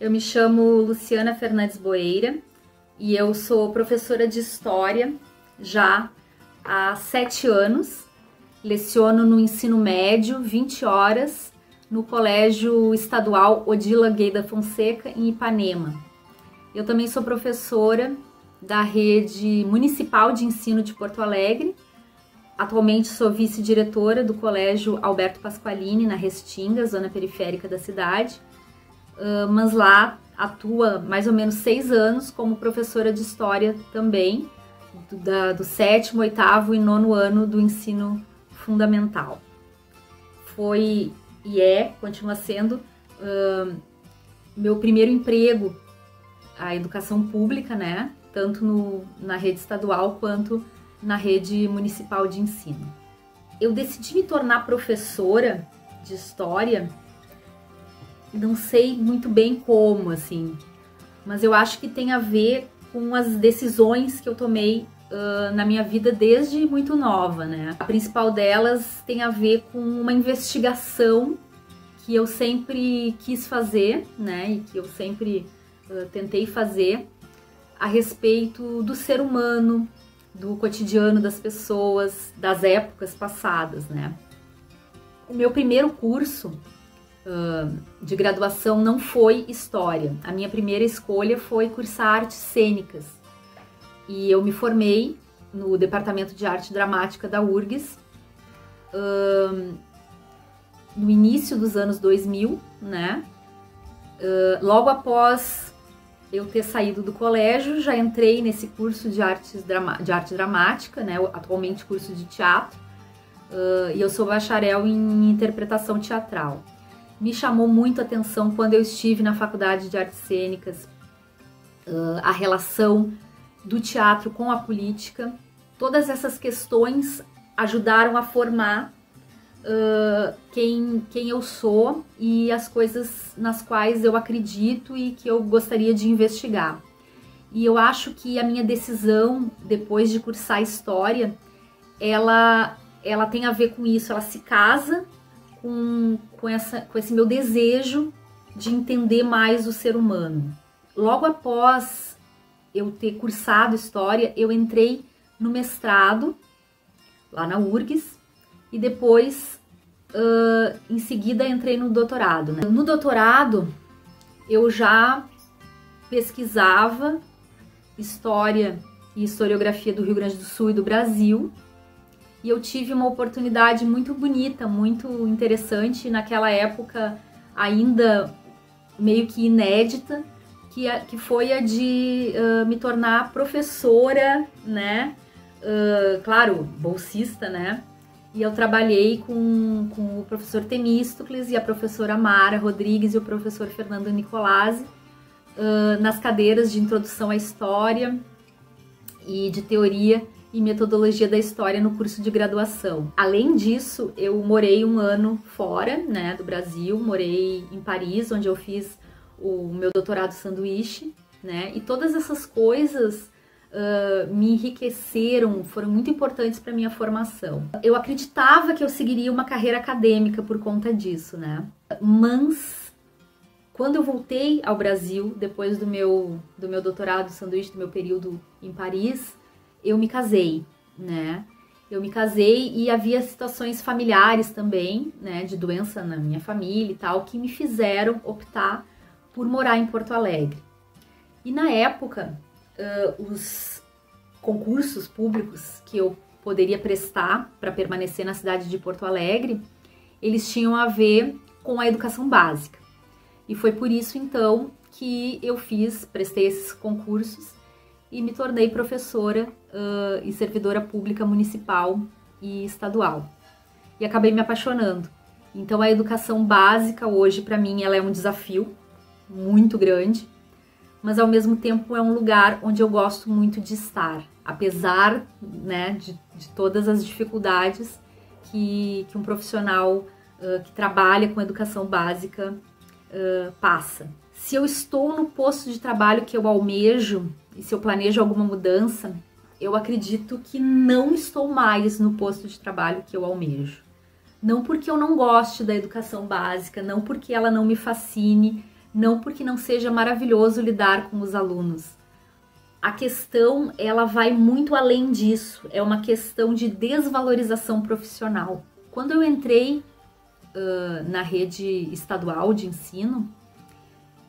Eu me chamo Luciana Fernandes Boeira e eu sou professora de História já há 7 anos. Leciono no ensino médio, 20 horas, no Colégio Estadual Odila Gay da Fonseca, em Ipanema. Eu também sou professora da Rede Municipal de Ensino de Porto Alegre. Atualmente sou vice-diretora do Colégio Alberto Pasqualini, na Restinga, zona periférica da cidade, mas lá atuo mais ou menos 6 anos como professora de História também, do 7º, 8º e 9º ano do ensino fundamental. Foi e continua sendo meu primeiro emprego, a educação pública, né? Tanto na rede estadual quanto na rede municipal de ensino. Eu decidi me tornar professora de História, não sei muito bem como, assim, mas eu acho que tem a ver com as decisões que eu tomei na minha vida desde muito nova, né? A principal delas tem a ver com uma investigação que eu sempre quis fazer, né? E que eu sempre tentei fazer a respeito do ser humano, do cotidiano das pessoas, das épocas passadas, né? O meu primeiro curso de graduação não foi História. A minha primeira escolha foi cursar Artes Cênicas. E eu me formei no Departamento de Arte Dramática da URGS no início dos anos 2000, né? Logo após eu ter saído do colégio, já entrei nesse curso de arte dramática, né? Atualmente curso de teatro, e eu sou bacharel em interpretação teatral. Me chamou muito a atenção quando eu estive na Faculdade de Artes Cênicas, a relação do teatro com a política. Todas essas questões ajudaram a formar quem eu sou e as coisas nas quais eu acredito e que eu gostaria de investigar. E eu acho que a minha decisão, depois de cursar História, ela tem a ver com isso, ela se casa com esse meu desejo de entender mais o ser humano. Logo após eu ter cursado História, eu entrei no mestrado, lá na URGS, e depois, em seguida, entrei no doutorado, né? No doutorado, eu já pesquisava História e Historiografia do Rio Grande do Sul e do Brasil, e eu tive uma oportunidade muito bonita, muito interessante, naquela época ainda meio que inédita, que foi a de me tornar professora, né? Claro, bolsista, né? E eu trabalhei com o professor Temístocles e a professora Mara Rodrigues e o professor Fernando Nicolazzi nas cadeiras de Introdução à História e de Teoria e Metodologia da História no curso de graduação. Além disso, eu morei 1 ano fora, né, do Brasil, morei em Paris, onde eu fiz o meu doutorado sanduíche, né, e todas essas coisas me enriqueceram, foram muito importantes para minha formação. Eu acreditava que eu seguiria uma carreira acadêmica por conta disso, né, mas quando eu voltei ao Brasil, depois do meu doutorado sanduíche, do meu período em Paris, eu me casei, né? Eu me casei e havia situações familiares também, né, de doença na minha família e tal, que me fizeram optar por morar em Porto Alegre. E na época, os concursos públicos que eu poderia prestar para permanecer na cidade de Porto Alegre, eles tinham a ver com a educação básica. E foi por isso, então, que eu prestei esses concursos e me tornei professora e servidora pública municipal e estadual. E acabei me apaixonando. Então a educação básica hoje, para mim, ela é um desafio muito grande, mas ao mesmo tempo é um lugar onde eu gosto muito de estar, apesar, né, de todas as dificuldades que um profissional que trabalha com educação básica passa. Se eu estou no posto de trabalho que eu almejo, e se eu planejo alguma mudança, eu acredito que não estou mais no posto de trabalho que eu almejo. Não porque eu não goste da educação básica, não porque ela não me fascine, não porque não seja maravilhoso lidar com os alunos. A questão, ela vai muito além disso, é uma questão de desvalorização profissional. Quando eu entrei na rede estadual de ensino,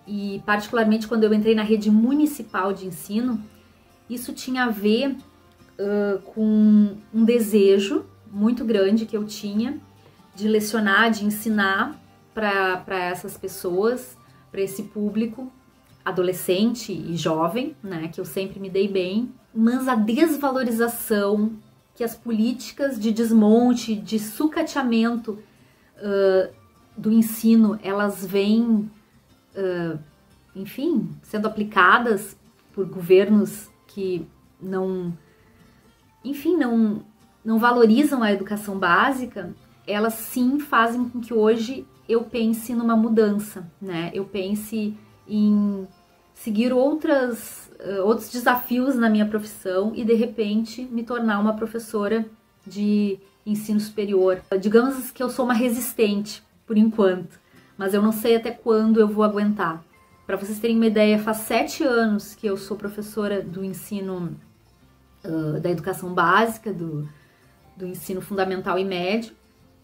e particularmente quando eu entrei na rede municipal de ensino, isso tinha a ver com um desejo muito grande que eu tinha de lecionar, de ensinar para essas pessoas, para esse público adolescente e jovem, né, que eu sempre me dei bem, mas a desvalorização que as políticas de desmonte, de sucateamento do ensino, elas vêm, enfim, sendo aplicadas por governos que não valorizam a educação básica, elas sim fazem com que hoje eu pense numa mudança, né? Eu pense em seguir outros desafios na minha profissão e de repente me tornar uma professora de ensino superior. Digamos que eu sou uma resistente por enquanto, mas eu não sei até quando eu vou aguentar. Para vocês terem uma ideia, faz 7 anos que eu sou professora do ensino da educação básica, do ensino fundamental e médio,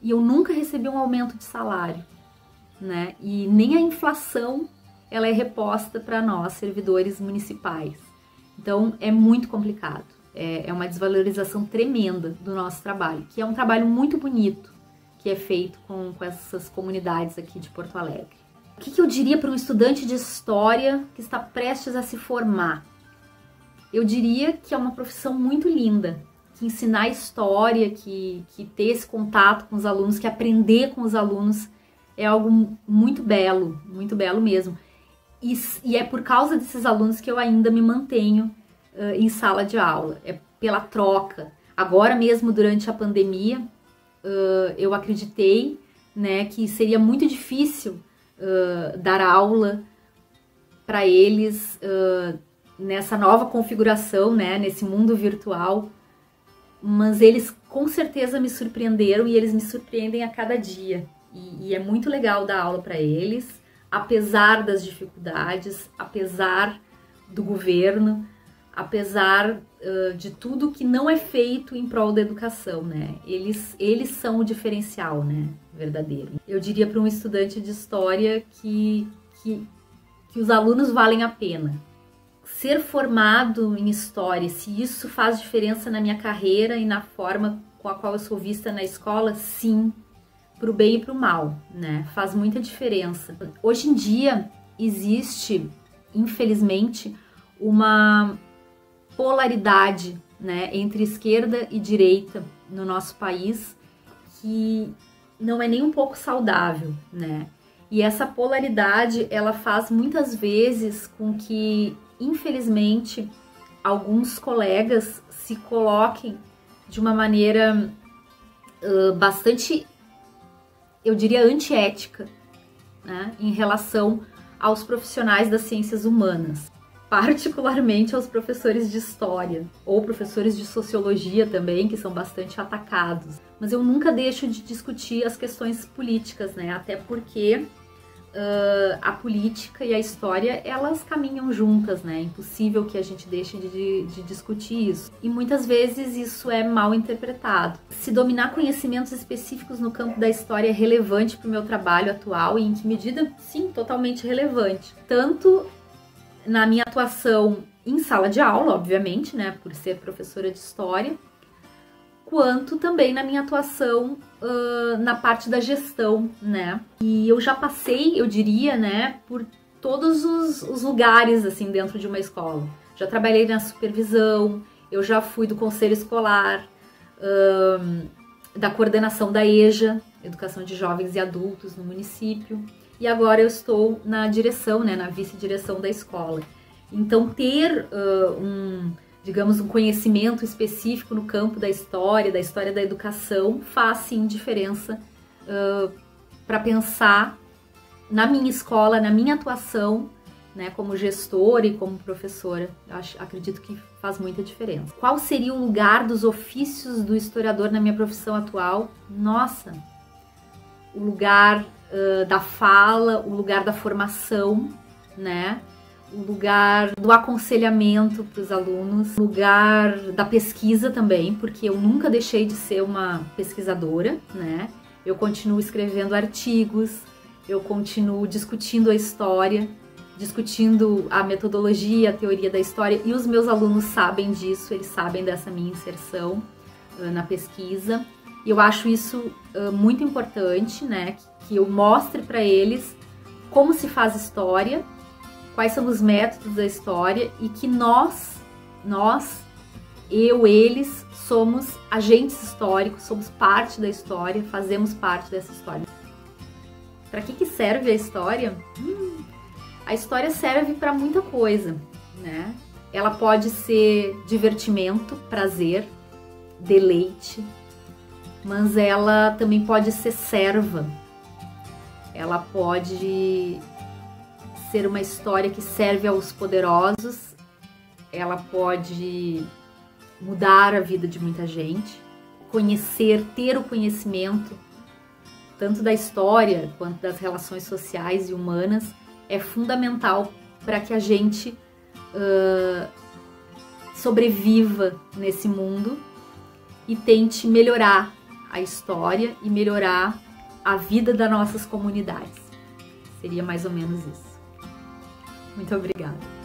e eu nunca recebi um aumento de salário, né? E nem a inflação ela é reposta para nós, servidores municipais. Então, é muito complicado. É uma desvalorização tremenda do nosso trabalho, que é um trabalho muito bonito, que é feito com essas comunidades aqui de Porto Alegre. O que eu diria para um estudante de História que está prestes a se formar? Eu diria que é uma profissão muito linda, que ensinar História, que ter esse contato com os alunos, que aprender com os alunos é algo muito belo mesmo. E é por causa desses alunos que eu ainda me mantenho em sala de aula, é pela troca. Agora mesmo, durante a pandemia, eu acreditei, né, que seria muito difícil dar aula para eles nessa nova configuração, né, nesse mundo virtual, mas eles com certeza me surpreenderam e eles me surpreendem a cada dia. E é muito legal dar aula para eles, apesar das dificuldades, apesar do governo, apesar de tudo que não é feito em prol da educação, né? Eles são o diferencial, né, verdadeiro. Eu diria para um estudante de História que os alunos valem a pena. Ser formado em História, se isso faz diferença na minha carreira e na forma com a qual eu sou vista na escola, sim. Para o bem e para o mal, né? Faz muita diferença. Hoje em dia existe, infelizmente, uma polaridade, né, entre esquerda e direita no nosso país que não é nem um pouco saudável, né? E essa polaridade, ela faz muitas vezes com que, infelizmente, alguns colegas se coloquem de uma maneira bastante, eu diria, antiética, né, em relação aos profissionais das ciências humanas, particularmente aos professores de História ou professores de Sociologia também, que são bastante atacados. Mas eu nunca deixo de discutir as questões políticas, né, até porque a política e a história, elas caminham juntas, né? É impossível que a gente deixe de discutir isso. E muitas vezes isso é mal interpretado. Se dominar conhecimentos específicos no campo da história é relevante para o meu trabalho atual, e em que medida? Sim, totalmente relevante. Tanto na minha atuação em sala de aula, obviamente, né? Por ser professora de história, quanto também na minha atuação na parte da gestão, né? E eu já passei, eu diria, né, por todos os lugares, assim, dentro de uma escola. Já trabalhei na supervisão, eu já fui do conselho escolar, da coordenação da EJA, Educação de Jovens e Adultos no município, e agora eu estou na direção, né, na vice-direção da escola. Então, ter digamos, um conhecimento específico no campo da história da educação, faz sim diferença para pensar na minha escola, na minha atuação, né, como gestora e como professora. Acredito que faz muita diferença. Qual seria o lugar dos ofícios do historiador na minha profissão atual? Nossa, o lugar da fala, o lugar da formação, né? O lugar do aconselhamento para os alunos, o lugar da pesquisa também, porque eu nunca deixei de ser uma pesquisadora, né? Eu continuo escrevendo artigos, eu continuo discutindo a história, discutindo a metodologia, a teoria da história, e os meus alunos sabem disso, eles sabem dessa minha inserção na pesquisa. E eu acho isso muito importante, né? Que eu mostre para eles como se faz história, quais são os métodos da história e que eles, somos agentes históricos, somos parte da história, fazemos parte dessa história. Para que serve a história? A história serve para muita coisa, né? Ela pode ser divertimento, prazer, deleite, mas ela também pode ser serva. Ela pode ser uma história que serve aos poderosos, ela pode mudar a vida de muita gente, ter o conhecimento tanto da história quanto das relações sociais e humanas é fundamental para que a gente sobreviva nesse mundo e tente melhorar a história e melhorar a vida das nossas comunidades. Seria mais ou menos isso. Muito obrigada.